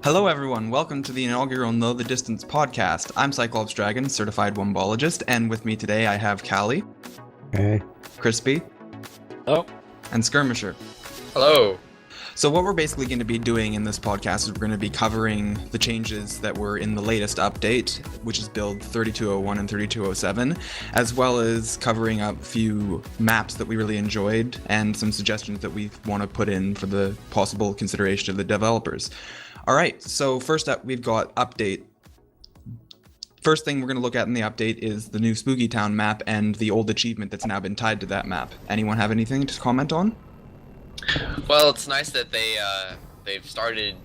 Hello everyone, welcome to the inaugural Know the Distance podcast. I'm CyclopsDragon, certified wombologist, and with me today I have Cali, Hey. Crispy, Hello. and Skirmisher. Hello. So what we're basically going to be doing in this podcast is we're going to be covering the changes that were in the latest update, which is build 3201 and 3207, as well as covering up a few maps that we really enjoyed and some suggestions that we want to put in for the possible consideration of the developers. Alright, so first up we've got update. First thing we're going to look at in the update is the new Spooky Town map and the old achievement that's now been tied to that map. Anyone have anything to comment on? Well, it's nice that they've started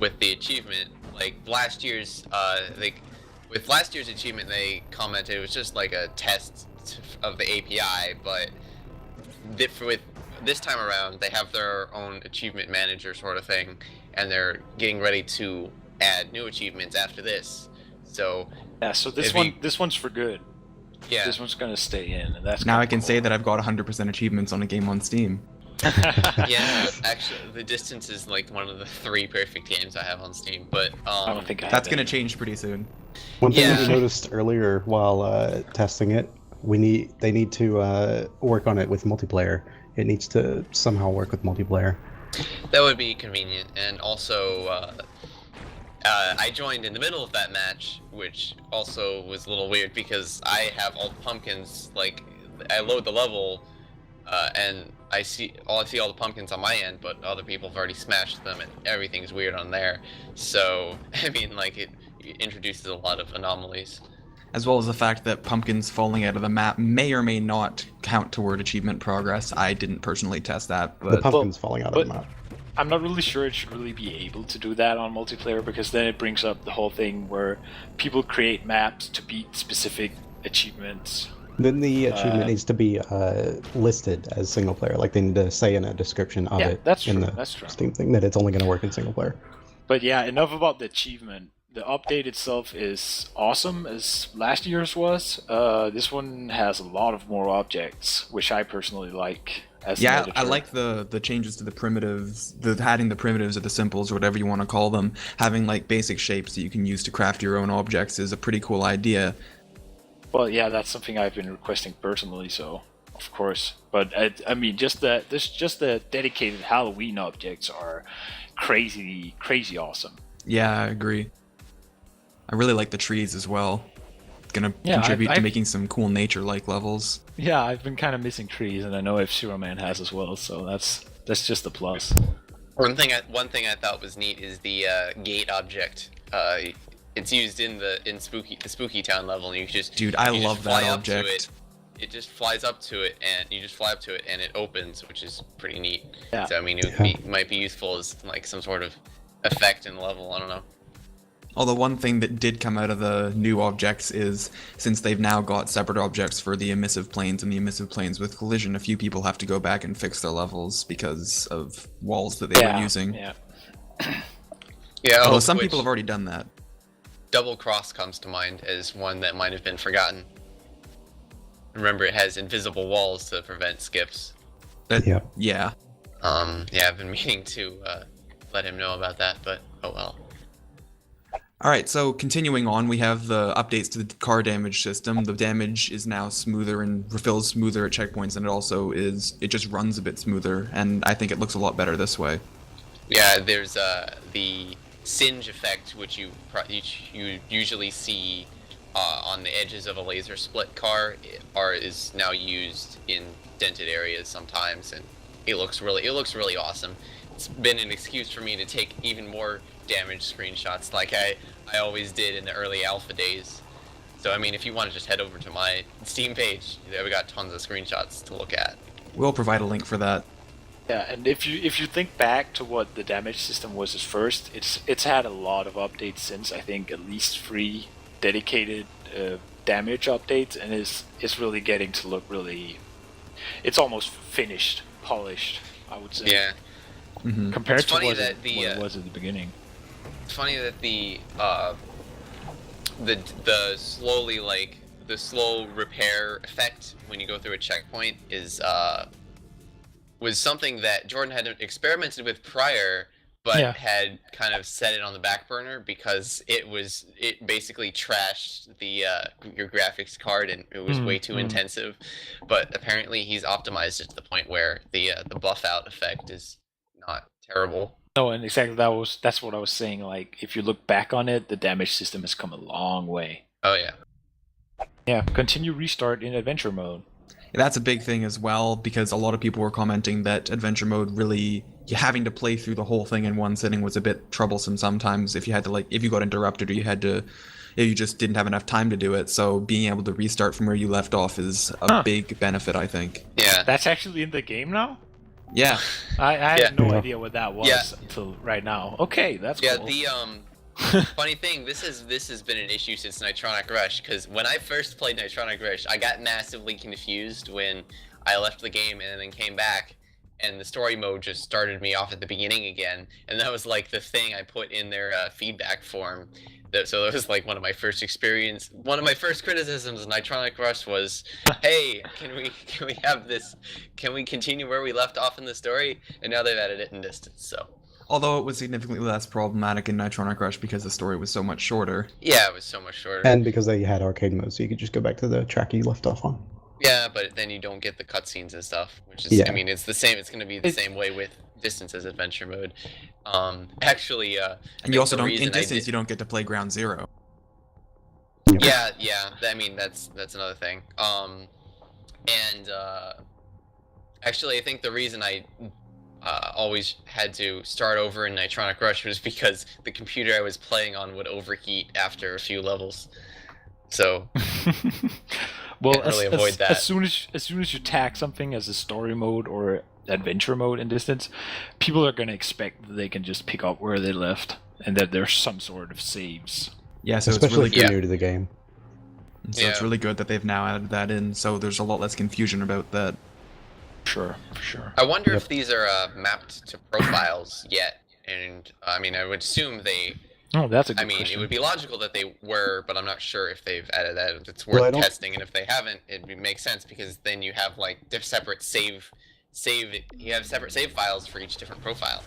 with the achievement. Like last year's with last year's achievement, they commented it was just like a test of the API, but with this time around, they have their own achievement manager sort of thing, and they're getting ready to add new achievements after this. So Yeah, so this one's for good. yeah, This one's gonna stay in, and that's Now I kinda can cool. say that I've got 100% achievements on a game on Steam. yeah. Actually, the distance is like one of the 3 perfect games I have on Steam. But I don't think I That's have going it. to change pretty soon. One thing Yeah. that we noticed earlier while testing it, they need to work on it with multiplayer. It needs to somehow work with multiplayer. that would be convenient, and also I joined in the middle of that match, which also was a little weird because I have all the pumpkins. Like I load the level, and I see all the pumpkins on my end, but other people have already smashed them, and everything's weird on there. So I mean, like it introduces a lot of anomalies. As well as the fact that pumpkins falling out of the map may or may not count toward achievement progress. I didn't personally test that, The but pumpkin's falling out of the but- map. I'm not really sure it should really be able to do that on multiplayer, because then it brings up the whole thing where people create maps to beat specific achievements. Then the achievement needs to be listed as single player. Like they need to say in a description of Yeah, it that's in true, the that's true. Steam thing that it's only going to work in single player. But yeah, enough about the achievement. The update itself is awesome, as last year's was. This one has a lot of more objects, which I personally like. As an yeah, editor. I like the changes to the primitives, adding the primitives or the simples or whatever you want to call them. Having like basic shapes that you can use to craft your own objects is a pretty cool idea. Well, yeah, that's something I've been requesting personally, so of course. But I mean, just the dedicated Halloween objects are crazy awesome. Yeah, I agree. I really like the trees as well. It's gonna Yeah, contribute to I've- making some cool nature-like levels. Yeah, I've been kind of missing trees, and I know F-Zero Man has as well, so that's just a plus. One thing I thought was neat is the gate object. It's used in the Spooky Town level, and you just Dude, I you love just that fly up to object. It just flies up to it, and you just fly up to it, and it opens, which is pretty neat. Yeah. So I mean, might be useful as like some sort of effect in the level. I don't know. Although one thing that did come out of the new objects is, since they've now got separate objects for the emissive planes and the emissive planes with collision, a few people have to go back and fix their levels because of walls that they were using. Yeah. Yeah. Although oh, some which people have already done that. Double Cross comes to mind as one that might have been forgotten. Remember, it has invisible walls to prevent skips. Yeah. Yeah. Yeah, I've been meaning to let him know about that, but oh well. Alright, so continuing on, we have the updates to the car damage system. The damage is now smoother and refills smoother at checkpoints, and it just runs a bit smoother, and I think it looks a lot better this way. Yeah, there's the singe effect, which you usually see on the edges of a laser split car, is now used in dented areas sometimes, and it looks really awesome. It's been an excuse for me to take even more damage screenshots, like I always did in the early alpha days. So I mean, if you want to just head over to my Steam page, we got tons of screenshots to look at. We'll provide a link for that. Yeah, and if you think back to what the damage system was at first, it's had a lot of updates since. I think at least 3 dedicated damage updates, and it's really getting to look really. It's almost finished, polished, I would say. Yeah. Mm-hmm. Compared It's to funny what that it the, was at the beginning. It's funny that the slowly like the slow repair effect when you go through a checkpoint is was something that Jordan had experimented with prior, but Yeah. had kind of set it on the back burner because it basically trashed the your graphics card, and it was way too intensive. But apparently he's optimized it to the point where the buff out effect is not terrible. No, and exactly that's what I was saying. Like, if you look back on it, the damage system has come a long way. Oh yeah. Yeah, continue restart in adventure mode. That's a big thing as well, because a lot of people were commenting that adventure mode really, having to play through the whole thing in one sitting was a bit troublesome sometimes if you had to, like, if you got interrupted or if you just didn't have enough time to do it. So being able to restart from where you left off is a big benefit, I think. Yeah. That's actually in the game now? Yeah. I had no Yeah. idea what that was until right now. Okay, that's Yeah, cool. the funny thing, this has been an issue since Nitronic Rush, because when I first played Nitronic Rush, I got massively confused when I left the game and then came back, and the story mode just started me off at the beginning again, and that was like the thing I put in their feedback form. So that was like one of my first criticisms of Nitronic Rush was, hey, can we have this? Can we continue where we left off in the story? And now they've added it in distance, so. Although it was significantly less problematic in Nitronic Rush because the story was so much shorter. Yeah, it was so much shorter. And because they had arcade mode, so you could just go back to the track you left off on. Yeah, but then you don't get the cutscenes and stuff, which is, I mean, it's the same. It's going to be the same way with Distance as adventure mode. Actually, and you also don't, in Distance, you don't get to play Ground Zero. Yeah. I mean, that's another thing. Actually, I think the reason I always had to start over in Nitronic Rush was because the computer I was playing on would overheat after a few levels. So, well, can't really avoid that. As soon as you tag something as a story mode or adventure mode in Distance, people are going to expect that they can just pick up where they left and that there's some sort of saves. Yeah, so especially it's if really you're new to the game. So it's really good that they've now added that in, so there's a lot less confusion about that. Sure, for sure. I wonder if these are mapped to profiles yet, and I mean, I would assume they. Oh, that's a good question. It would be logical that they were, but I'm not sure if they've added that. It's worth testing, and if they haven't, it makes sense because then you have like separate you have separate save files for each different profile.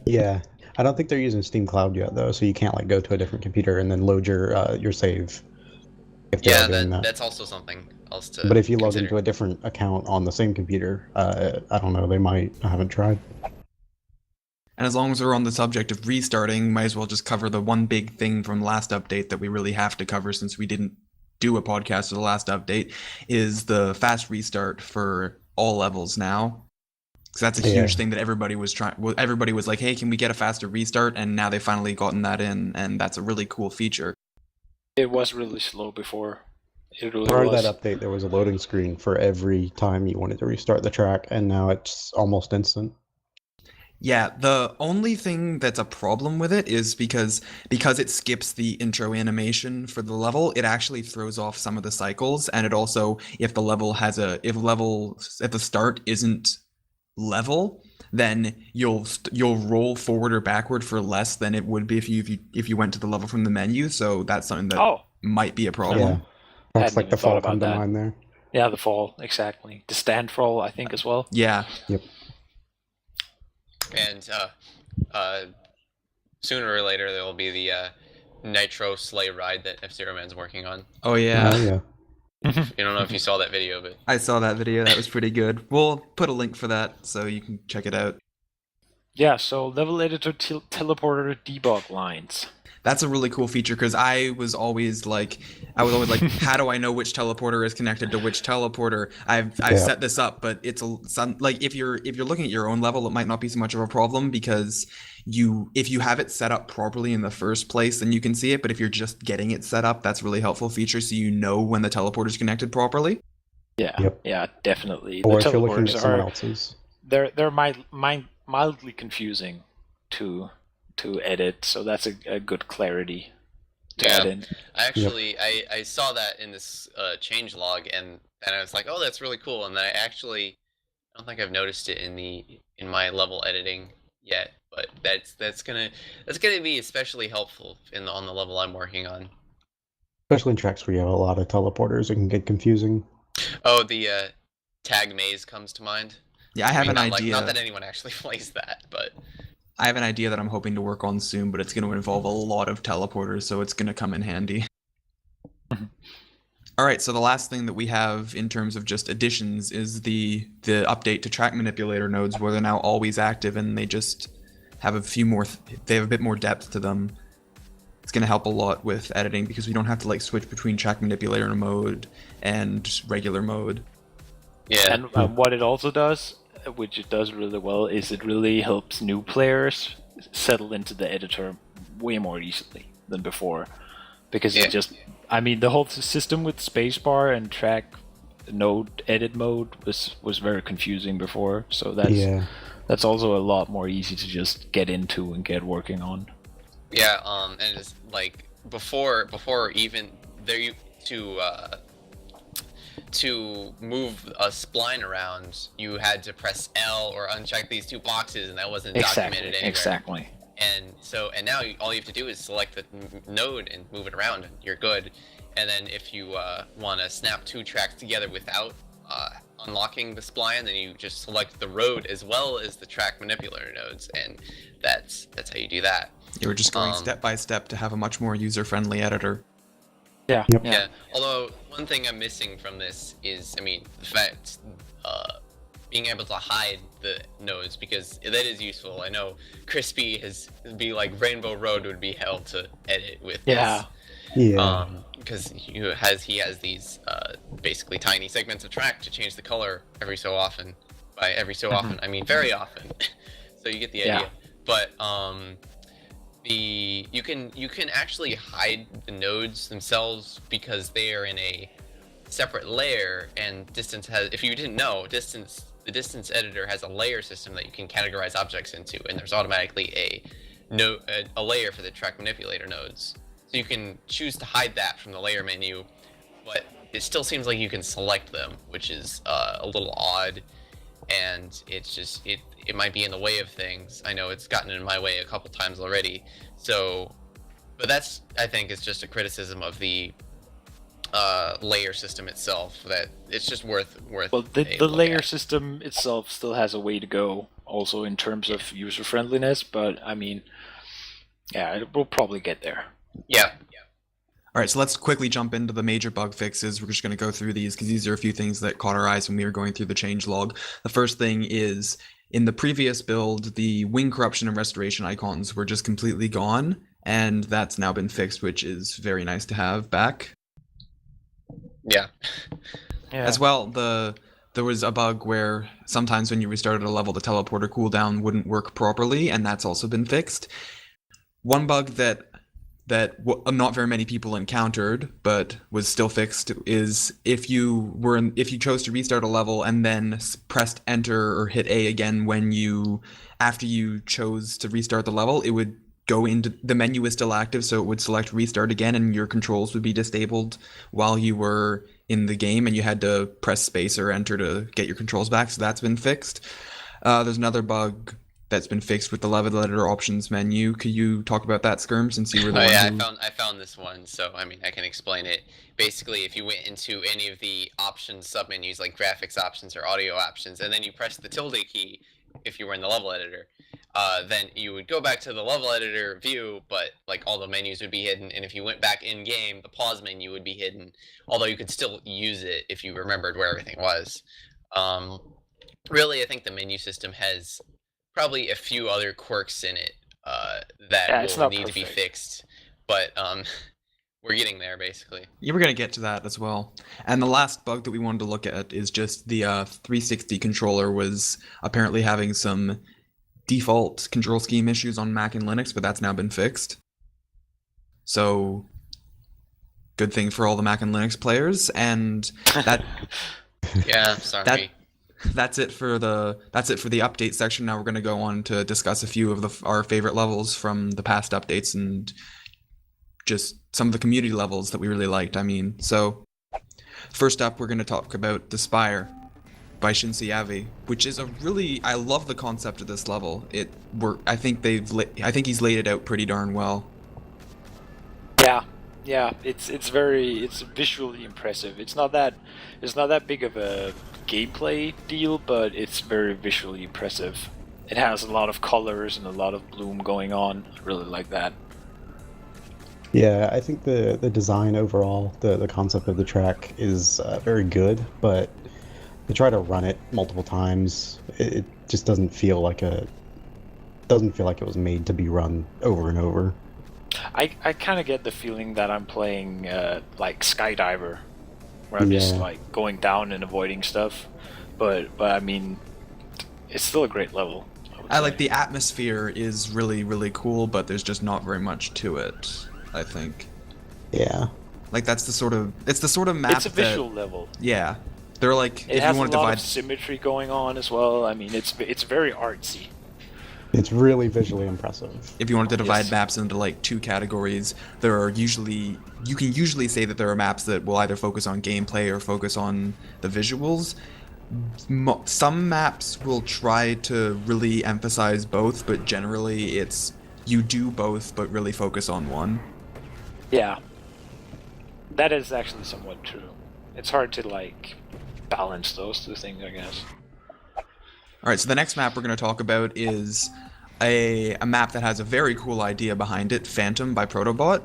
Yeah, I don't think they're using Steam Cloud yet though, so you can't like go to a different computer and then load your save. If they are doing that. That's also something else to. But if you log consider. into a different account on the same computer, I don't know, they might. I haven't tried. And as long as we're on the subject of restarting, might as well just cover the one big thing from the last update that we really have to cover since we didn't do a podcast for the last update, is the fast restart for all levels now. Because that's a huge thing that everybody was trying. Everybody was like, hey, can we get a faster restart? And now they've finally gotten that in, and that's a really cool feature. It was really slow before. It really Part of was. that update, there was a loading screen for every time you wanted to restart the track, and now it's almost instant. Yeah, the only thing that's a problem with it is because it skips the intro animation for the level, it actually throws off some of the cycles, and it also, if the start isn't level, then you'll roll forward or backward for less than it would be if you went to the level from the menu. So that's something that might be a problem. Yeah, that's like the fall come to mind there. Yeah, the fall, exactly. The stand fall, I think, as well. Yeah. Yep. And sooner or later there will be the Nitro sleigh ride that F-Zero Man's working on. Oh yeah. Oh, yeah. I don't know if you saw that video, but I saw that video. That was pretty good. We'll put a link for that so you can check it out. Yeah, so level editor teleporter debug lines. That's a really cool feature because I was always like, how do I know which teleporter is connected to which teleporter? I've set this up, but it's like if you're looking at your own level, it might not be so much of a problem because if you have it set up properly in the first place, then you can see it. But if you're just getting it set up, that's a really helpful feature, so you know when the teleporter is connected properly. Yeah, yeah, definitely. Or the if you're looking at teleporters someone else's. They're mildly confusing to edit, so that's a good clarity to add in. I saw that in this change log, and I was like, oh, that's really cool. And then I don't think I've noticed it in my level editing yet, but that's gonna be especially helpful on the level I'm working on. Especially in tracks where you have a lot of teleporters, it can get confusing. Oh, the tag maze comes to mind. Yeah, I have an idea. Not that anyone actually plays that, but I have an idea that I'm hoping to work on soon, but it's going to involve a lot of teleporters, so it's going to come in handy. All right, so the last thing that we have in terms of just additions is the update to track manipulator nodes, where they're now always active and they just have a few more. They have a bit more depth to them. It's going to help a lot with editing because we don't have to like switch between track manipulator mode and regular mode. Yeah. And what it also does, which it does really well, is it really helps new players settle into the editor way more easily than before. Because it just, I mean, the whole system with spacebar and track node edit mode was very confusing before. So that's also a lot more easy to just get into and get working on. Yeah, and it's like before even there to move a spline around, you had to press L or uncheck these two boxes, and that wasn't documented anywhere. Exactly. And now all you have to do is select the node and move it around, and you're good. And then if you want to snap two tracks together without unlocking the spline, then you just select the road as well as the track manipulator nodes, and that's how you do that. You were just going step by step to have a much more user-friendly editor. Yeah. Yep. Yeah. Although one thing I'm missing from this is, I mean, the fact being able to hide the nodes, because that is useful. I know Crispy be like Rainbow Road would be hell to edit with. Yeah. This. Yeah. Because he has these basically tiny segments of track to change the color every so often. By every so often, I mean very often. So you get the idea. But you can actually hide the nodes themselves because they are in a separate layer, and distance has, if you didn't know, the distance editor has a layer system that you can categorize objects into, and there's automatically a layer for the track manipulator nodes. So you can choose to hide that from the layer menu, but it still seems like you can select them, which is a little odd, and it's just it might be in the way of things. I know it's gotten in my way a couple times already. So, but that's, I think, is just a criticism of the layer system itself, that it's just worth. Well, the layer system itself still has a way to go, also in terms of user friendliness. But I mean, yeah, we'll probably get there. Yeah. All right, so let's quickly jump into the major bug fixes. We're just going to go through these because these are a few things that caught our eyes when we were going through the changelog. The first thing is, in the previous build, the wing corruption and restoration icons were just completely gone, and that's now been fixed, which is very nice to have back. Yeah. As well, there was a bug where sometimes when you restarted a level, the teleporter cooldown wouldn't work properly, and that's also been fixed. One bug that not very many people encountered, but was still fixed, is if you chose to restart a level and then pressed enter or hit A again after you chose to restart the level, it would go into the menu is still active, so it would select restart again, and your controls would be disabled while you were in the game, and you had to press space or enter to get your controls back. So that's been fixed. There's another bug that's been fixed with the level editor options menu. Could you talk about that, Skirm, since you were the one I found this one, so I mean I can explain it. Basically, if you went into any of the options submenus like graphics options or audio options, and then you press the tilde key if you were in the level editor, then you would go back to the level editor view, but like all the menus would be hidden, and if you went back in game, the pause menu would be hidden, although you could still use it if you remembered where everything was. Really, I think the menu system has probably a few other quirks in it that will need to be fixed, but we're getting there, basically. You were going to get to that as well. And the last bug that we wanted to look at is just the 360 controller was apparently having some default control scheme issues on Mac and Linux, but that's now been fixed. So, good thing for all the Mac and Linux players, and that... Yeah, sorry. That's it for the update section. Now we're going to go on to discuss a few of our favorite levels from the past updates and just some of the community levels that we really liked. So first up, we're going to talk about the Spire by Shinsei Avi, which is I love the concept of this level. I think he's laid it out pretty darn well. Yeah, it's visually impressive. It's not that big of a gameplay deal, but it's very visually impressive. It has a lot of colors and a lot of bloom going on. I really like that. Yeah, I think the design overall, the concept of the track is very good, but they try to run it multiple times. It just doesn't feel like it was made to be run over and over. I kind of get the feeling that I'm playing like Skydiver, where I'm just Yeah. like going down and avoiding stuff. But I mean, it's still a great level. would I say. like the atmosphere is really, really cool, but there's just not very much to it, I think. Yeah. Like it's the sort of map It's a visual level. yeah. They're like, It if has you a want to lot divide of symmetry going on as well. I mean, it's very artsy. It's really visually impressive. if you wanted to divide Yes. maps into like two categories, you can usually say that there are maps that will either focus on gameplay or focus on the visuals. Some maps will try to really emphasize both, but generally it's you do both but really focus on one. Yeah, that is actually somewhat true. It's hard to like balance those two things, I guess. All right, so the next map we're going to talk about is a map that has a very cool idea behind it, Phantom by Protobot.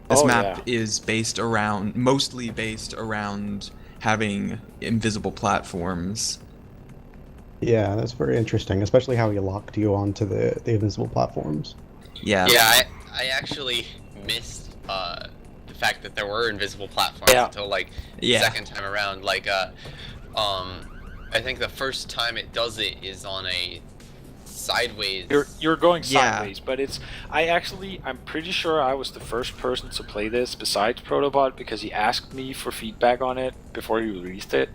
This Oh, map yeah. is mostly based around having invisible platforms. Yeah, that's very interesting, especially how he locked you onto the invisible platforms. Yeah. Yeah, I actually missed the fact that there were invisible platforms Yeah. until like Yeah. second time around. Like I think the first time it does it is on a sideways. You're going Yeah. sideways, but I'm pretty sure I was the first person to play this besides Protobot because he asked me for feedback on it before he released it.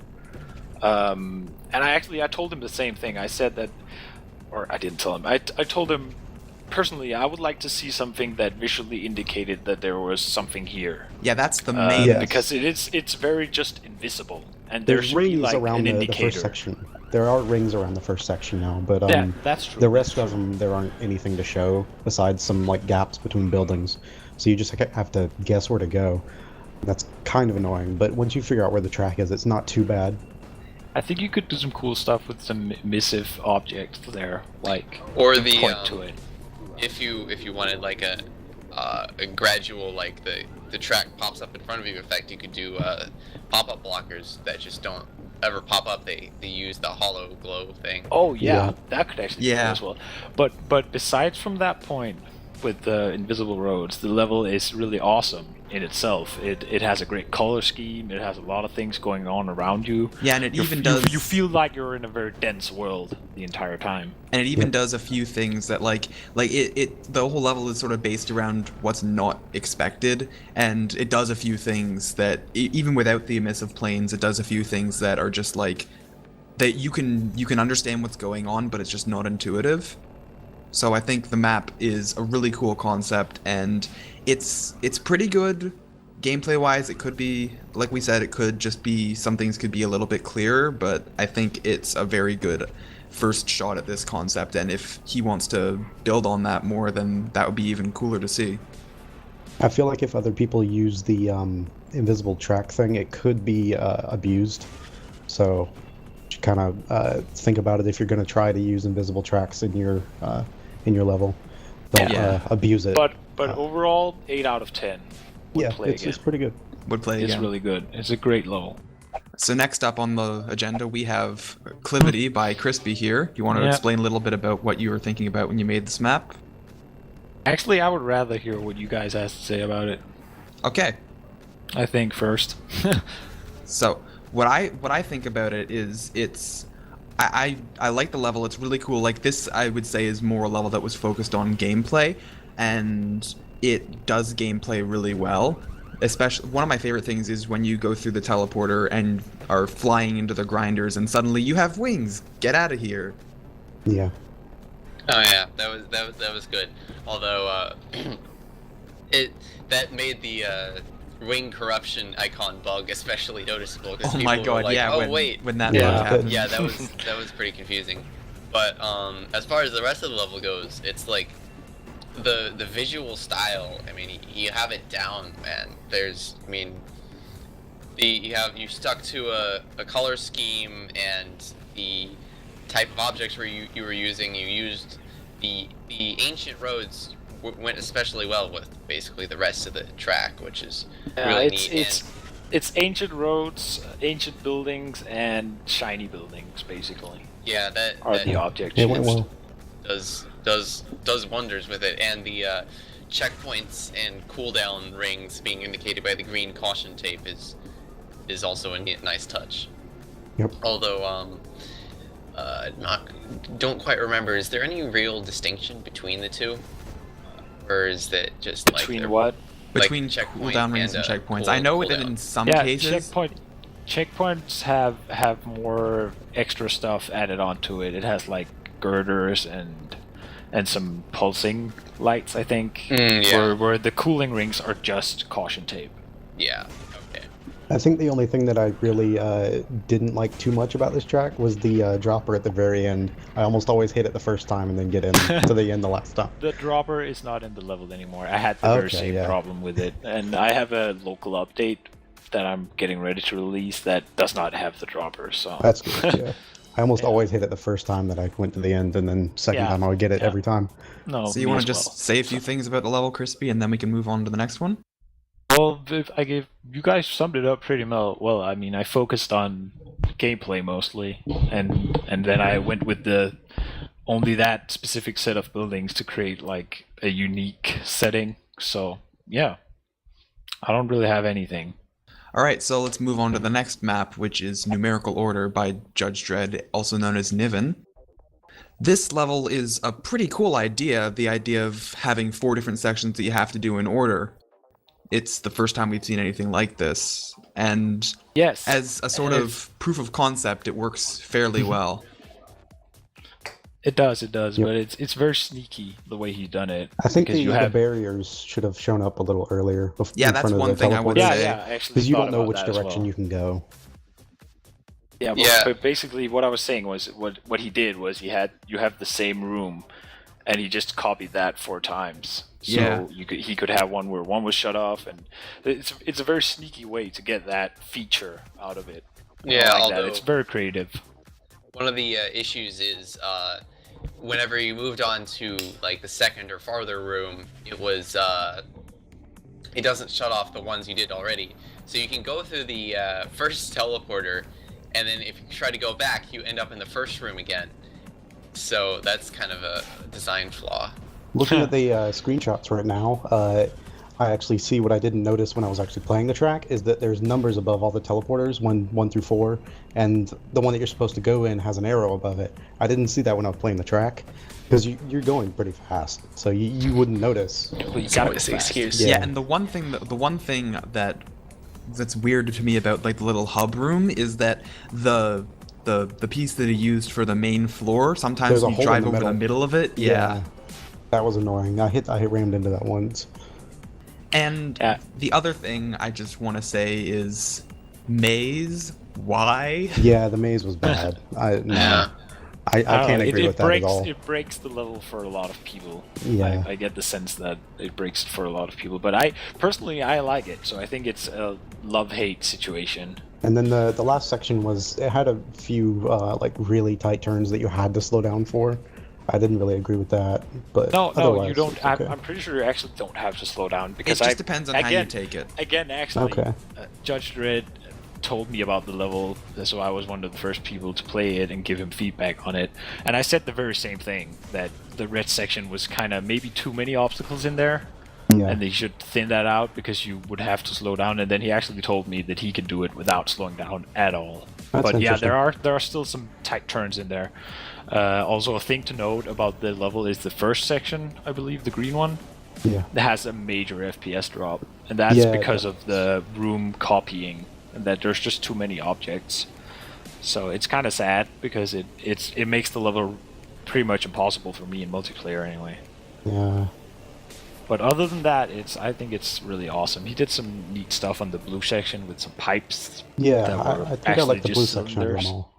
And I told him the same thing. I said that, or I didn't tell him. I told him personally I would like to see something that visually indicated that there was something here. Yeah, that's the main. Yes. Because it's very just invisible, and There's there should be rings like around an the indicator. first section. There are rings around the first section now, but Yeah, that's true. the rest of them, there aren't anything to show besides some like gaps between buildings. So you just have to guess where to go. That's kind of annoying, but once you figure out where the track is, it's not too bad. I think you could do some cool stuff with some emissive objects there, like Or the point to it. if you wanted like a gradual like the track pops up in front of you effect, you could do pop-up blockers that just don't ever pop up. They use the hollow glow thing. Oh yeah, Yeah. that could actually be Yeah. cool as well. But besides from that point with the invisible roads, the level is really awesome in itself. It has a great color scheme. It has a lot of things going on around you. Yeah, and it You're- even you- does. You feel like you're in a very dense world the entire time. And it even does a few things that like the whole level is sort of based around what's not expected, and it does a few things that even without the emissive planes, it does a few things that are just like that you can understand what's going on, but it's just not intuitive. So I think the map is a really cool concept, and it's pretty good gameplay wise. It could be, like we said, it could just be some things could be a little bit clearer, but I think it's a very good first shot at this concept, and if he wants to build on that more, then that would be even cooler to see. I feel like if other people use the invisible track thing, it could be abused. So you kind of think about it if you're going to try to use invisible tracks in your level. Don't Yeah. abuse it. But overall, 8 out of 10. Would yeah, play again. it's pretty good. Would play It's again. really good. It's a great level. So next up on the agenda, we have Clivity by Crispy here. Do you want to Yeah. explain a little bit about what you were thinking about when you made this map? Actually, I would rather hear what you guys have to say about it. Okay. I think first. So what I think about it is I like the level. It's really cool. Like this, I would say is more a level that was focused on gameplay, and it does gameplay really well. Especially one of my favorite things is when you go through the teleporter and are flying into the grinders, and suddenly you have wings. Get out of here. Yeah. Oh yeah, that was good. Although that made the wing corruption icon bug especially noticeable because Oh people my were god, like, yeah. oh wait, when that Yeah. bug happened. yeah, that was pretty confusing. But as far as the rest of the level goes, it's like the visual style. I mean, you have it down, man. You stuck to a color scheme, and the type of objects you were using. You used the ancient roads went especially well with basically the rest of the track, which is really neat. It's ancient roads, ancient buildings, and shiny buildings, basically. Yeah, that the objects. It went well. does wonders with it, and the checkpoints and cooldown rings being indicated by the green caution tape is also a nice touch. Yep. Although don't quite remember. Is there any real distinction between the two, or is that just between what? Between checkpoint cooldown rings and checkpoints. I know that in some yeah, cases. Checkpoints have more extra stuff added onto it. It has like girders and some pulsing lights, I think. Where the cooling rings are just caution tape. Yeah. Okay. I think the only thing that I really didn't like too much about this track was the dropper at the very end. I almost always hit it the first time and then get in to the end the last time. The dropper is not in the level anymore. I had the very same problem with it, and I have a local update that I'm getting ready to release that does not have the dropper. So that's good. Yeah. I almost always hit it the first time that I went to the end, and then second time I would get it every time. No. So you want to just say a few things about the level, Crispy, and then we can move on to the next one? Well, you guys summed it up pretty well. I mean, I focused on gameplay mostly, and then I went with only that specific set of buildings to create like a unique setting. So yeah, I don't really have anything. Alright, so let's move on to the next map, which is Numerical Order by Judge Dredd, also known as Niven. This level is a pretty cool idea, the idea of having 4 different sections that you have to do in order. It's the first time we've seen anything like this, and yes, as a sort of proof of concept, it works fairly well. It does, yep. But it's very sneaky the way he's done it. I think the barriers should have shown up a little earlier. Yeah, that's one thing I would say. Yeah, actually, because you don't know which direction you can go. Yeah, but basically what I was saying was what he did was you have the same room, and he just copied that 4 times. So he could have one where one was shut off, and it's a very sneaky way to get that feature out of it. Yeah, although it's very creative. One of the issues is whenever you moved on to like the second or farther room, it doesn't shut off the ones you did already. So you can go through the first teleporter, and then if you try to go back, you end up in the first room again. So that's kind of a design flaw. Looking at the screenshots right now, I actually see what I didn't notice when I was actually playing the track is that there's numbers above all the teleporters, 1 through 4, and the one that you're supposed to go in has an arrow above it. I didn't see that when I was playing the track, because you're going pretty fast, so you wouldn't notice. Well, you gotta always excuse. Yeah, and the one thing that's weird to me about like the little hub room is that the piece that he used for the main floor, sometimes you drive over the middle of it. Yeah. That was annoying. I rammed into that once. And the other thing I just want to say is maze. Why? Yeah, the maze was bad. I can't agree with that at all. It breaks the level for a lot of people. Yeah. I get the sense that it breaks it for a lot of people. But I like it. So I think it's a love-hate situation. And then the last section it had a few like really tight turns that you had to slow down for. I didn't really agree with that, but no, you don't. Okay. I'm pretty sure you actually don't have to slow down because it just depends on how you take it. Again, actually, Judge Dredd told me about the level, so I was one of the first people to play it and give him feedback on it. And I said the very same thing, that the red section was kind of maybe too many obstacles in there, and they should thin that out because you would have to slow down. And then he actually told me that he could do it without slowing down at all. But yeah, there are still some tight turns in there. Also, a thing to note about the level is the first section, I believe, the green one. Yeah. It has a major FPS drop, and that's because of the room copying, and that there's just too many objects. So it's kind of sad because it makes the level pretty much impossible for me in multiplayer anyway. Yeah. But other than that, I think it's really awesome. He did some neat stuff on the blue section with some pipes. Yeah, I think I like the blue section of them all.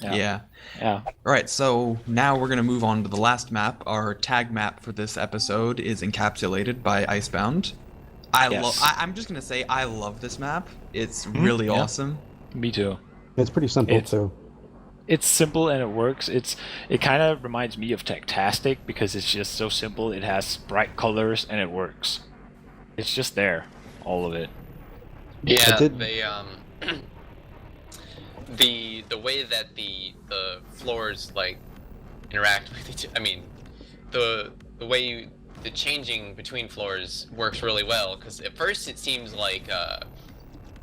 Yeah. Alright, so now we're going to move on to the last map. Our tag map for this episode is Encapsulated by Icebound. I'm just going to say I love this map. It's really awesome. Me too. It's pretty simple too. it's simple and it works. It kind of reminds me of Tectastic because it's just so simple. It has bright colors and it works. It's just there, all of it. Yeah, did- they the way that the floors like interact with each. I mean, the way the changing between floors works really well because at first it seems like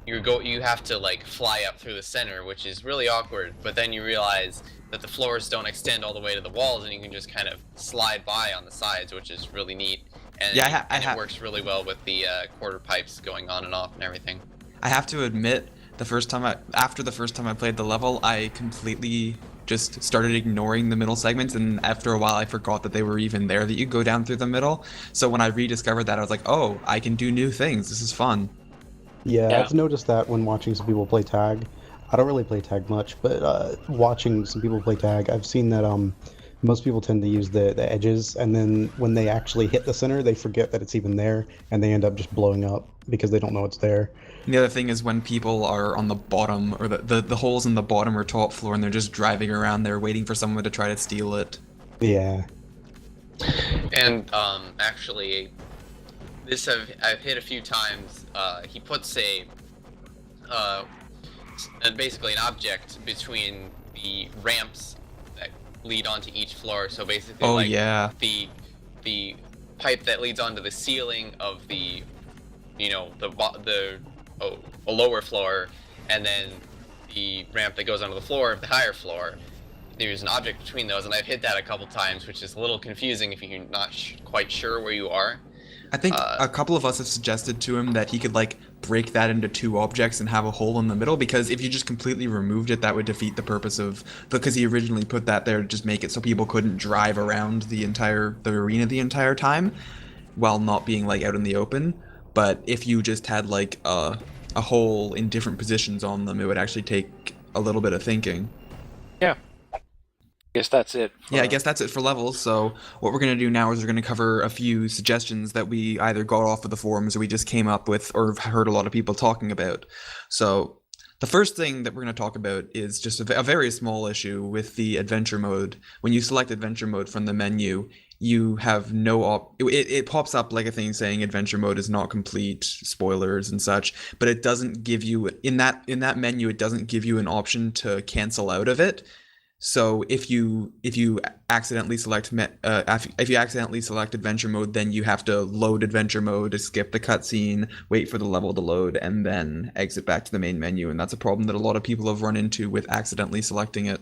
you have to like fly up through the center, which is really awkward. But then you realize that the floors don't extend all the way to the walls, and you can just kind of slide by on the sides, which is really neat. And it works really well with the quarter pipes going on and off and everything. I have to admit, after the first time I played the level, I completely just started ignoring the middle segments, and after a while I forgot that they were even there, that you go down through the middle. So when I rediscovered that, I was like, oh, I can do new things. This is fun. Yeah, I've noticed that when watching some people play tag. I don't really play tag much, but watching some people play tag, I've seen that most people tend to use the edges, and then when they actually hit the center, they forget that it's even there, and they end up just blowing up because they don't know it's there. And the other thing is when people are on the bottom, or the holes in the bottom or top floor, and they're just driving around there waiting for someone to try to steal it. Yeah. And actually, this I've hit a few times. He puts basically an object between the ramps that lead onto each floor. So basically, the pipe that leads onto the ceiling of the a lower floor, and then the ramp that goes onto the floor of the higher floor. There's an object between those, and I've hit that a couple times, which is a little confusing if you're not quite sure where you are. I think a couple of us have suggested to him that he could like break that into two objects and have a hole in the middle, because if you just completely removed it, that would defeat the purpose of, because he originally put that there to just make it so people couldn't drive around the arena the entire time while not being like out in the open. But if you just had like a hole in different positions on them, it would actually take a little bit of thinking. Yeah. I guess that's it. Yeah, I guess that's it for levels. So what we're going to do now is we're going to cover a few suggestions that we either got off of the forums or we just came up with or have heard a lot of people talking about. So the first thing that we're going to talk about is just a very small issue with the adventure mode. When you select adventure mode from the menu, you have no it pops up like a thing saying adventure mode is not complete, spoilers and such, but it doesn't give you in that menu, it doesn't give you an option to cancel out of it. So if you accidentally select adventure mode, then you have to load adventure mode to skip the cutscene, wait for the level to load, and then exit back to the main menu. And that's a problem that a lot of people have run into with accidentally selecting it.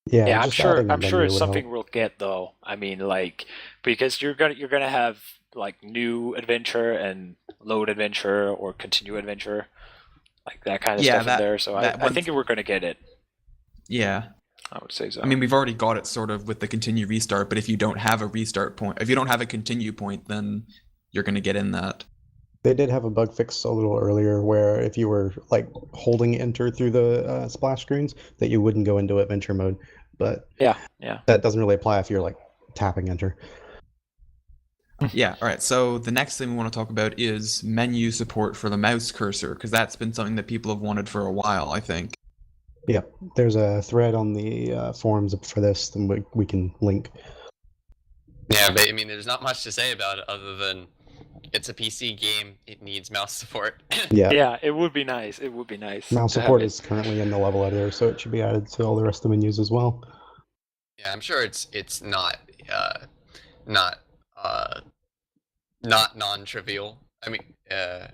Yeah, I'm sure it's something we'll get though. I mean, like, because you're gonna have like new adventure and load adventure or continue adventure, like that kind of stuff in there. So I think we're gonna get it. Yeah. I would say so. I mean, we've already got it sort of with the continue restart, but if you don't have a restart point, if you don't have a continue point, then you're going to get in that. They did have a bug fix a little earlier where if you were like holding enter through the splash screens, that you wouldn't go into adventure mode. But yeah, that doesn't really apply if you're like tapping enter. Yeah, all right. So the next thing we want to talk about is menu support for the mouse cursor, because that's been something that people have wanted for a while, I think. Yep, there's a thread on the forums for this, and we can link. Yeah, but I mean, there's not much to say about it other than it's a PC game. It needs mouse support. Yeah, it would be nice. Mouse support is currently in the level editor, so it should be added to all the rest of the menus as well. Yeah, I'm sure it's not non-trivial. I mean, yeah,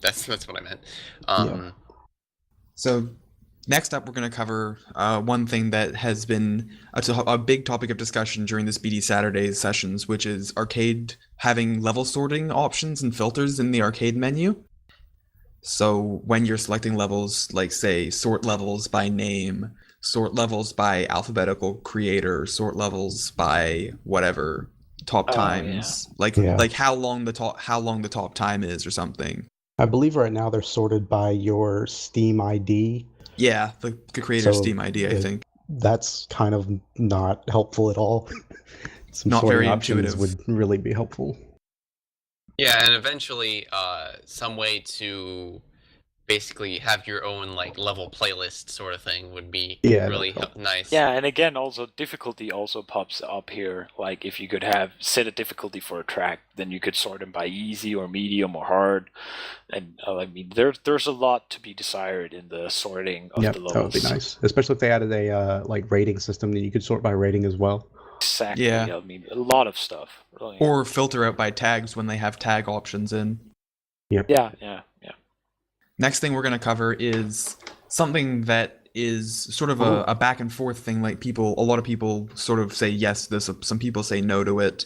that's what I meant. So next up, we're going to cover one thing that has been a big topic of discussion during the Speedy Saturdays sessions, which is arcade having level sorting options and filters in the arcade menu. So when you're selecting levels, like say sort levels by name, sort levels by alphabetical creator, sort levels by whatever top times, like how long the top time is or something. I believe right now they're sorted by your Steam ID. Yeah, the creator's Steam ID, I think. That's kind of not helpful at all. Some not very intuitive. Would really be helpful. Yeah, and eventually some way to basically have your own like level playlist sort of thing would be Yeah, really that'd help. nice. Yeah, and again, also difficulty also pops up here. Like if you could have set a difficulty for a track, then you could sort them by easy or medium or hard. And I mean, there's a lot to be desired in the sorting of Yep, the levels. that would be nice, especially if they added a like rating system that you could sort by rating as well. Exactly. Yeah. I mean, a lot of stuff. Really. Or filter out by tags when they have tag options in. Yeah. Next thing we're going to cover is something that is sort of a back and forth thing. Like a lot of people sort of say yes to this, some people say no to it.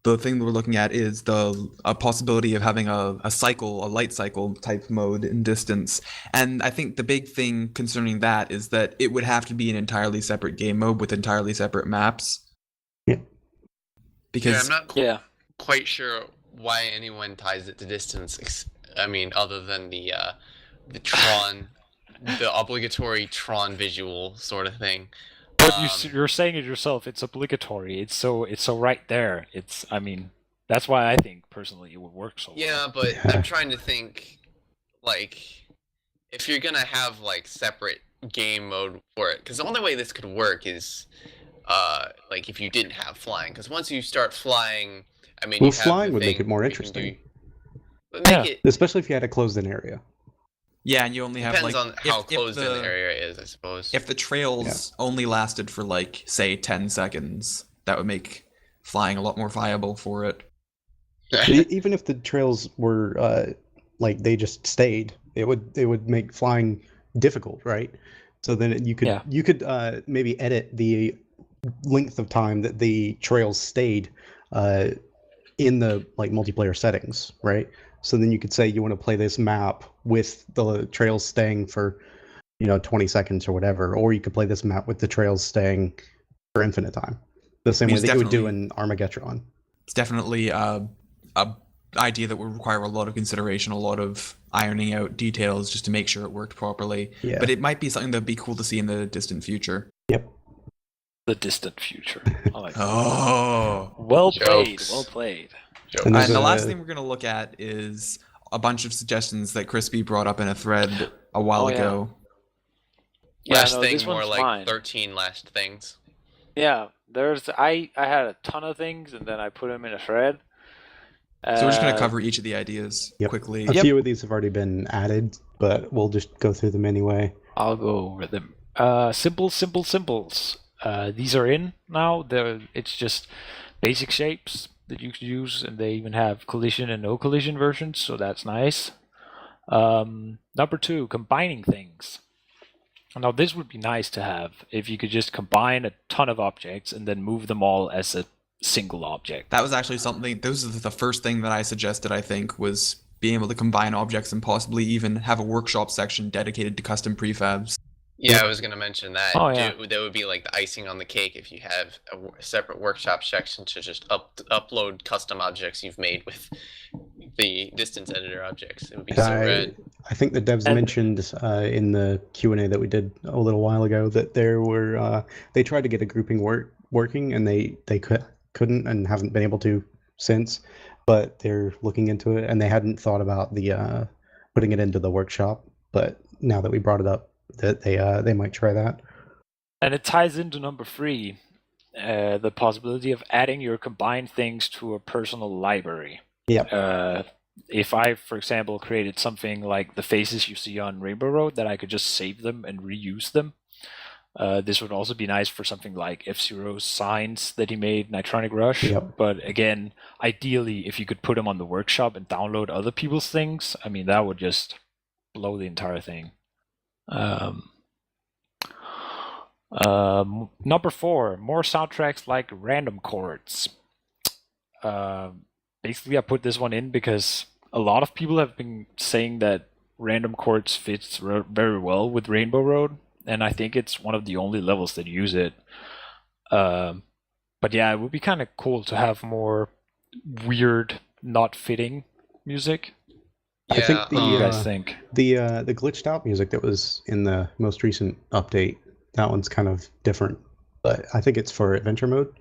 The thing that we're looking at is a possibility of having a light cycle type mode in distance. And I think the big thing concerning that is that it would have to be an entirely separate game mode with entirely separate maps. Yeah. I'm Because not quite sure why anyone ties it to distance. I mean, other than the Tron, the obligatory Tron visual sort of thing. But you're saying it yourself. It's obligatory. It's so right there. I mean, that's why I think personally it would work so well. Yeah, but I'm trying to think, like, if you're gonna have like separate game mode for it, because the only way this could work is, like if you didn't have flying. Because once you start flying, I mean, Well, you have flying the would make thing it more you can interesting. But make it Especially if you had a closed-in area. yeah, and you only have depends like on how if closed in the the area is, I suppose. If the trails only lasted for like say 10 seconds, that would make flying a lot more viable for it. Even if the trails were like they just stayed, it would make flying difficult, right? So then you could maybe edit the length of time that the trails stayed in the like multiplayer settings, right? So then you could say you want to play this map with the trails staying for 20 seconds or whatever, or you could play this map with the trails staying for infinite time, the same way that you would do in Armageddon. It's definitely a idea that would require a lot of consideration, a lot of ironing out details just to make sure it worked properly. Yeah. But it might be something that'd be cool to see in the distant future. Yep. The distant future. I like that. Oh. Well played. Jokes. Well played. And And the last thing we're going to look at is a bunch of suggestions that Crispy brought up in a thread a while ago. Last no, thing, this more one's like fine. 13 last things. Yeah, I had a ton of things and then I put them in a thread. So we're just going to cover each of the ideas quickly. A few of these have already been added, but we'll just go through them anyway. I'll go over them. Symbols. These are in now. It's just basic shapes that you can use, and they even have collision and no collision versions, so that's nice. Number 2, combining things. Now this would be nice to have if you could just combine a ton of objects and then move them all as a single object. That was actually something, this was the first thing that I suggested, I think, was being able to combine objects and possibly even have a workshop section dedicated to custom prefabs. Yeah, I was going to mention that. Oh, yeah. That would be like the icing on the cake if you have a separate workshop section to just upload custom objects you've made with the distance editor objects. It would be so rad. I think the devs mentioned in the Q&A that we did a little while ago that there were they tried to get a grouping working and they couldn't and haven't been able to since, but they're looking into it and they hadn't thought about the putting it into the workshop, but now that we brought it up, that they might try that. And it ties into number 3, the possibility of adding your combined things to a personal library. Yeah. If I, for example, created something like the faces you see on Rainbow Road, that I could just save them and reuse them. This would also be nice for something like F-Zero's signs that he made in Nitronic Rush. Yep. But again, ideally, if you could put them on the workshop and download other people's things, I mean, that would just blow the entire thing. Number 4, more soundtracks like random chords. Basically, I put this one in because a lot of people have been saying that random chords fits very well with Rainbow Road, and I think it's one of the only levels that use it. But yeah, it would be kind of cool to have more weird, not fitting music. I think What do you guys think? the glitched out music that was in the most recent update, that one's kind of different, but I think it's for adventure mode.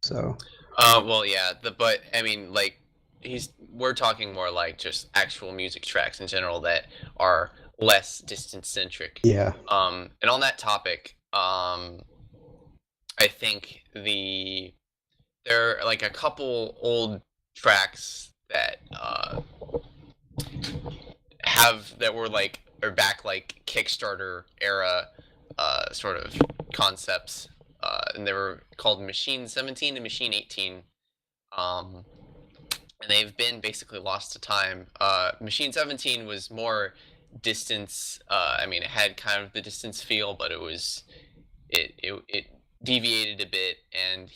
So Well, yeah, but I mean, like, we're talking more like just actual music tracks in general that are less distance centric. Yeah. And on that topic, I think there are like a couple old tracks that were like or back like Kickstarter era sort of concepts, and they were called Machine 17 and Machine 18. And they've been basically lost to time. Machine 17 was more distance. I mean, it had kind of the distance feel, but it deviated a bit, and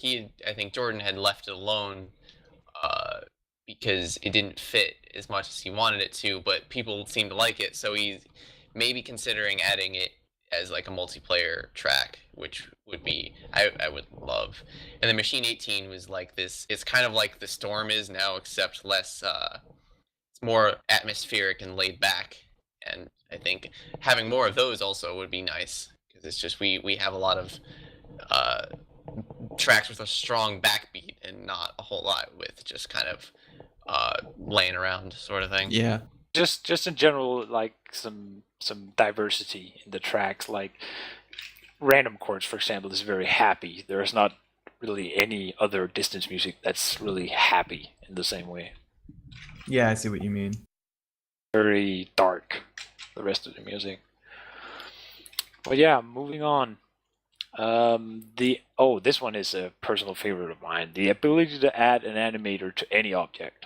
I think Jordan had left it alone because it didn't fit as much as he wanted it to, but people seemed to like it, so he's maybe considering adding it as like a multiplayer track, which would be I would love. And the Machine 18 was like this. It's kind of like the Storm is now, except less. It's more atmospheric and laid back. And I think having more of those also would be nice, because it's just we have a lot of tracks with a strong backbeat and not a whole lot with just kind of laying around sort of thing. Yeah. Just in general, like some diversity in the tracks. Like Random Chords, for example, is very happy. There is not really any other distance music that's really happy in the same way. Yeah, I see what you mean. Very dark, the rest of the music. But yeah, moving on. This one is a personal favorite of mine. The ability to add an animator to any object.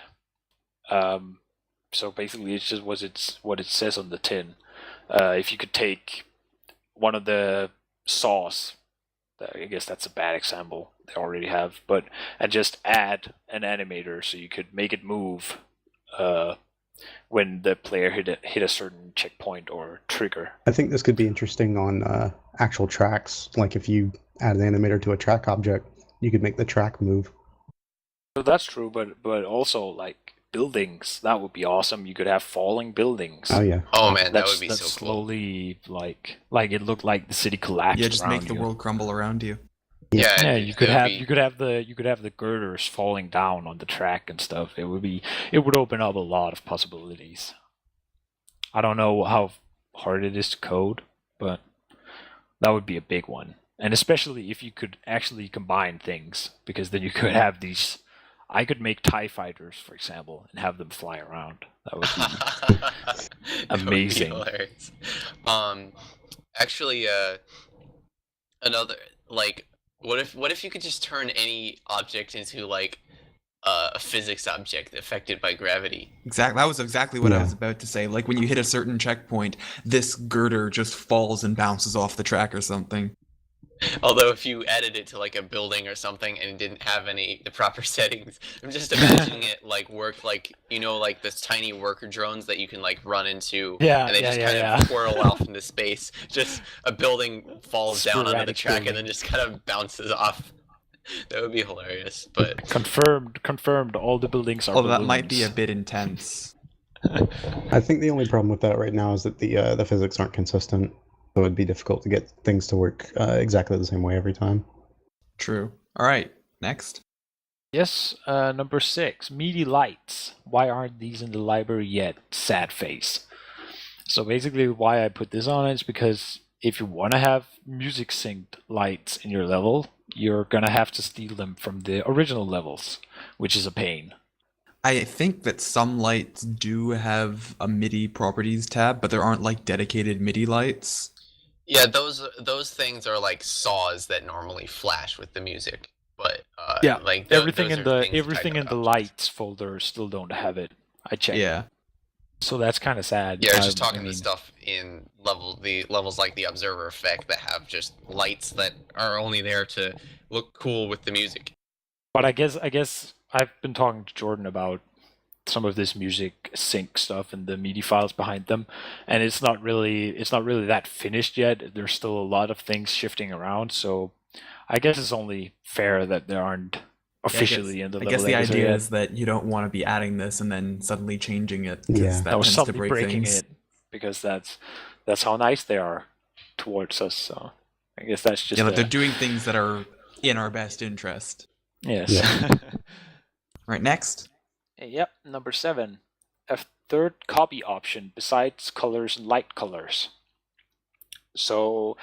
So basically, it's just what it says on the tin. If you could take one of the saws, I guess that's a bad example, they already have, and just add an animator so you could make it move when the player hit a certain checkpoint or trigger. I think this could be interesting on actual tracks. Like if you add an animator to a track object, you could make the track move. So that's true, but also like buildings, that would be awesome. You could have falling buildings. Oh yeah. Oh man, that would be so slowly cool. Like it looked like the city collapsed. Yeah, just around make the world crumble around you. Yeah, you could have the girders falling down on the track and stuff. It would open up a lot of possibilities. I don't know how hard it is to code, but that would be a big one. And especially if you could actually combine things, because then you could have these. I could make TIE fighters, for example, and have them fly around. That would be amazing. Would be hilarious. Actually, another like, what if you could just turn any object into like a physics object affected by gravity? Exactly. That was exactly what I was about to say. Like when you hit a certain checkpoint, this girder just falls and bounces off the track or something. Although if you added it to like a building or something and didn't have the proper settings, I'm just imagining it like worked like, like this tiny worker drones that you can like run into, and they just kind of twirl off into space. Just a building falls down onto the track and then just kind of bounces off. That would be hilarious. But confirmed. All the buildings are. Although that might be a bit intense. I think the only problem with that right now is that the physics aren't consistent. So it'd be difficult to get things to work exactly the same way every time. True. All right, next. Yes, number 6, MIDI lights. Why aren't these in the library yet? Sad face. So basically why I put this on is because if you want to have music synced lights in your level, you're going to have to steal them from the original levels, which is a pain. I think that some lights do have a MIDI properties tab, but there aren't like dedicated MIDI lights. Yeah, those things are like saws that normally flash with the music, but like everything in the lights folder still don't have it. I checked. Yeah. So that's kind of sad. Yeah, I was just talking the stuff in the levels like the observer effect that have just lights that are only there to look cool with the music. But I guess I've been talking to Jordan about some of this music sync stuff and the MIDI files behind them, and it's not really that finished yet. There's still a lot of things shifting around, so I guess it's only fair that there aren't officially in the level. I guess the idea is that you don't want to be adding this and then suddenly changing it. Yeah, that was suddenly breaking things. it, because that's how nice they are towards us. So I guess that's just they're doing things that are in our best interest. Yes. Yeah. Right, next. Yep, number 7. A third copy option besides colors and light colors. So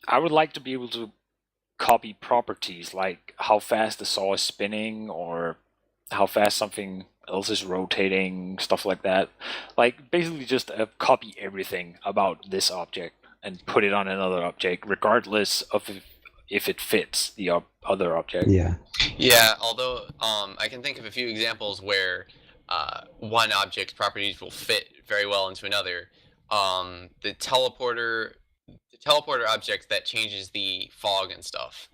I would like to be able to copy properties like how fast the saw is spinning or how fast something else is rotating, stuff like that. Like basically just copy everything about this object and put it on another object, regardless of if it fits the other object. Yeah. Yeah, although I can think of a few examples where one object's properties will fit very well into another. The teleporter object that changes the fog and stuff.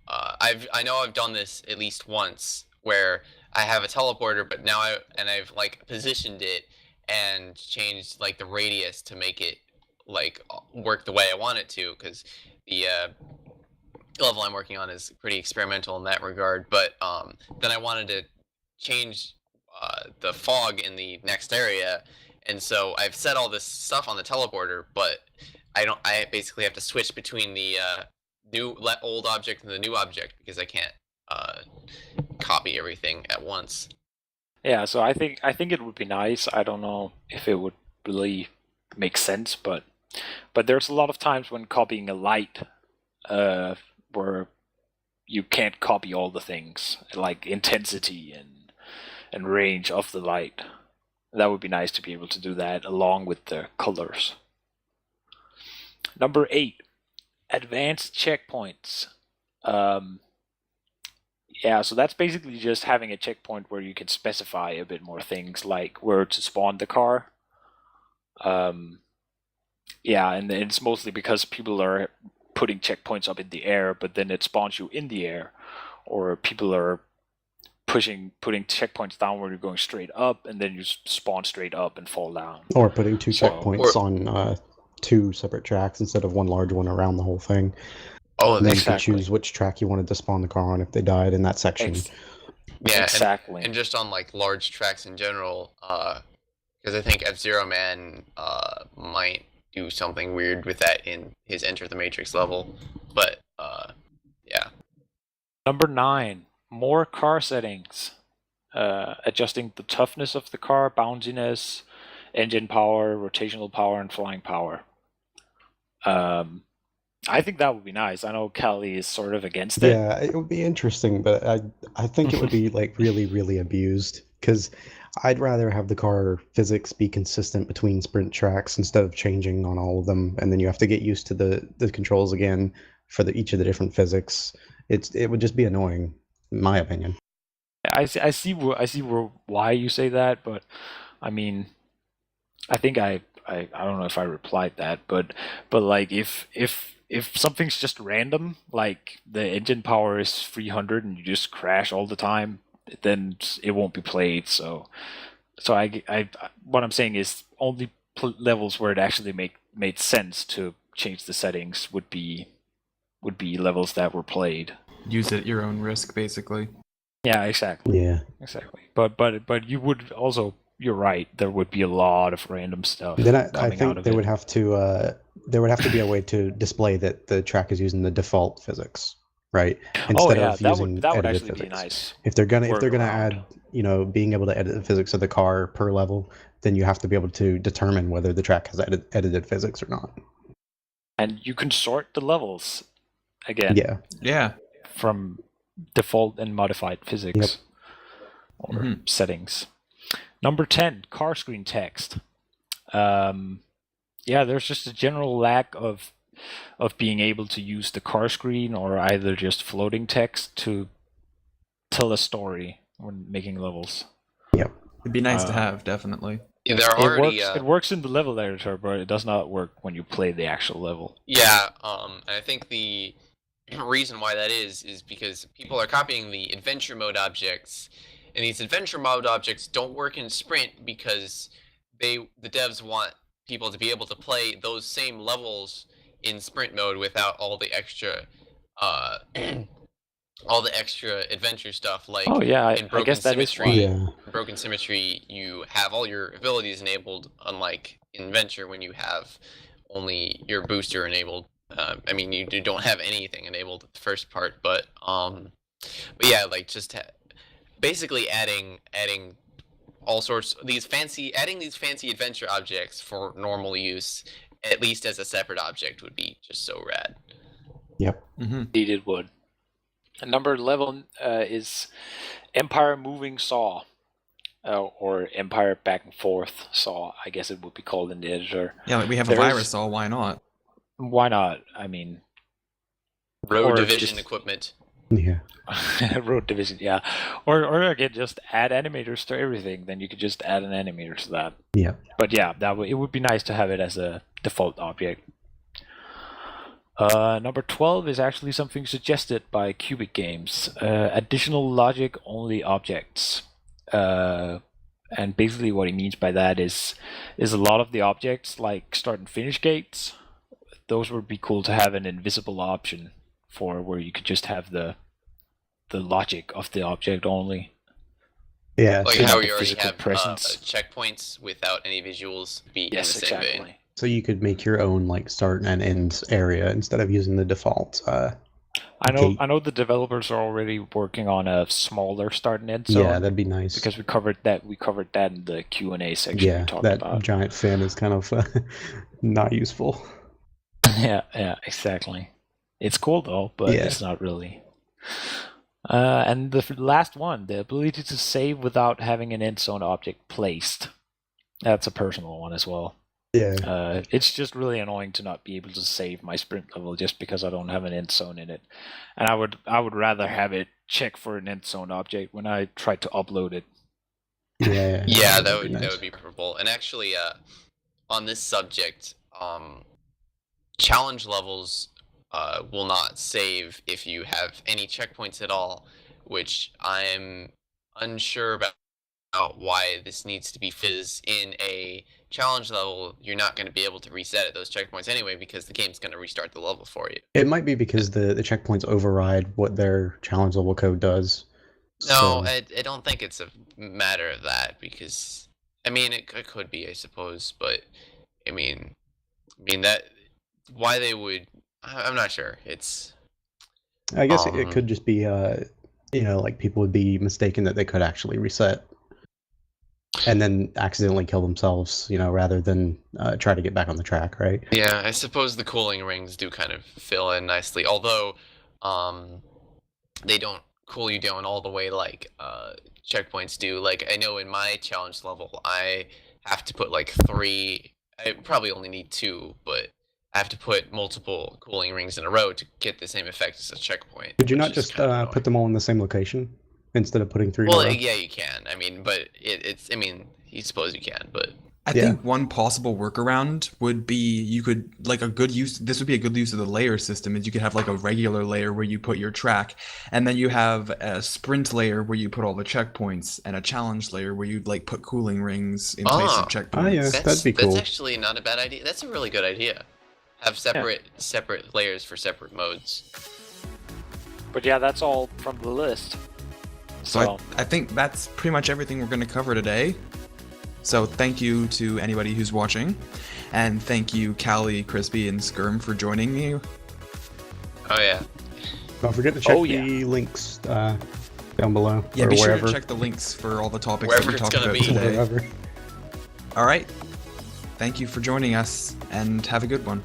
I know I've done this at least once where I have a teleporter, but now I've like positioned it and changed like the radius to make it like work the way I want it to, because the level I'm working on is pretty experimental in that regard. But then I wanted to change the fog in the next area, and so I've set all this stuff on the teleporter, but I basically have to switch between the old object and the new object because I can't copy everything at once. Yeah, so I think it would be nice. I don't know if it would really make sense, but there's a lot of times when copying a light where you can't copy all the things, like intensity and range of the light. That would be nice to be able to do that along with the colors. Number 8, advanced checkpoints. Yeah, so that's basically just having a checkpoint where you can specify a bit more things, like where to spawn the car. Yeah, and it's mostly because people are putting checkpoints up in the air, but then it spawns you in the air, or people are putting checkpoints down where you're going straight up, and then you spawn straight up and fall down. Or putting two checkpoints on 2 separate tracks instead of one large one around the whole thing. Oh, and then exactly. you could choose which track you wanted to spawn the car on if they died in that section. Yeah, exactly. And just on like large tracks in general, because I think F-Zero Man might do something weird with that in his Enter the Matrix level, but yeah. Number 9, more car settings. Adjusting the toughness of the car, bounciness, engine power, rotational power, and flying power. I think that would be nice. I know Cali is sort of against it. Yeah, it would be interesting, but I think it would be like really, really abused, because I'd rather have the car physics be consistent between sprint tracks instead of changing on all of them, and then you have to get used to the controls again for each of the different physics. It would just be annoying, in my opinion. I see why you say that, but I mean, I think I don't know if I replied that, but like if something's just random, like the engine power is 300 and you just crash all the time, then it won't be played. So I what I'm saying is only levels where it actually made sense to change the settings would be levels that were played. Use it at your own risk, basically. Yeah, exactly. Yeah. Exactly. But you would also, you're right, there would be a lot of random stuff. Then I coming out think of there it. would have to be a way to display that the track is using the default physics, right? Instead of using that would edited actually be physics. nice. If they're gonna workaround. add, being able to edit the physics of the car per level, then you have to be able to determine whether the track has edited physics or not. And you can sort the levels again. Yeah. From default and modified physics. Yep. Or settings. Number 10, car screen text. Yeah, there's just a general lack of being able to use the car screen or either just floating text to tell a story when making levels. Yep. It'd be nice to have, definitely. Yeah, there are already, it works in the level editor, but it does not work when you play the actual level. Yeah, and I think the reason why that is because people are copying the adventure mode objects, and these adventure mode objects don't work in Sprint because the devs want people to be able to play those same levels in Sprint mode without all the extra adventure stuff, like in Broken I guess that Symmetry. is Yeah. In Broken Symmetry, you have all your abilities enabled, unlike in Venture when you have only your booster enabled. I mean, you don't have anything enabled at the first part, but yeah, like just basically adding all sorts adding these fancy adventure objects for normal use, at least as a separate object, would be just so rad. Yep. Indeed it would. And number 11 is Empire Moving Saw. Or Empire Back and Forth Saw, I guess it would be called in the editor. Yeah, like we have a virus saw, why not? Why not? I mean... Road division equipment. Yeah. Road division, yeah. Or again, just add animators to everything, then you could just add an animator to that. Yeah. But yeah, it would be nice to have it as a default object. Number 12 is actually something suggested by Cubic Games. Additional logic-only objects. And basically what he means by that is a lot of the objects, like start and finish gates, those would be cool to have an invisible option for, where you could just have the logic of the object only. Yeah. Like how the you already physical have presence. checkpoints without any visuals be Yes, in the same exactly. vein. So you could make your own like start and end area instead of using the default. I know the developers are already working on a smaller start and end zone. Yeah, that'd be nice. Because we covered that in the Q&A section. Yeah, we talked that about. giant fin is kind of not useful. Yeah, exactly. It's cool though, but Yeah. it's not really. And the last one, the ability to save without having an end zone object placed. That's a personal one as well. Yeah. It's just really annoying to not be able to save my sprint level just because I don't have an end zone in it. And I would rather have it check for an end zone object when I try to upload it. Yeah. Yeah, that be would nice. be preferable. And actually, on this subject, challenge levels will not save if you have any checkpoints at all, which I'm unsure about why this needs to be fizz in a challenge level. You're not going to be able to reset at those checkpoints anyway because the game's going to restart the level for you. It might be because the checkpoints override what their challenge level code does. No, I don't think it's a matter of that because, I mean, it could be, I suppose, but I mean that why they would, I'm not sure. It's. I guess it could just be, like people would be mistaken that they could actually reset. And then accidentally kill themselves, rather than try to get back on the track, right? Yeah, I suppose the cooling rings do kind of fill in nicely, although they don't cool you down all the way like checkpoints do. Like, I know in my challenge level, I have to put like 3, I probably only need 2, but I have to put multiple cooling rings in a row to get the same effect as a checkpoint. Could you not just put them all in the same location? Instead of putting 3 in a row? Yeah, you can. I mean, but it's. I mean, you suppose you can, but I think one possible workaround would be you could like a good use. This would be a good use of the layer system. Is you could have like a regular layer where you put your track, and then you have a sprint layer where you put all the checkpoints, and a challenge layer where you'd like put cooling rings in place of checkpoints. Oh yeah, that'd be cool. That's actually not a bad idea. That's a really good idea. Have separate layers for separate modes. But yeah, that's all from the list. So I think that's pretty much everything we're going to cover today. So thank you to anybody who's watching. And thank you, Cali, Krispy, and Skirm for joining me. Oh, yeah. Don't forget to check the links down below. Yeah, or be wherever. sure to check the links for all the topics Wherever that we it's talked gonna about be. today. Wherever. All right. Thank you for joining us, and have a good one.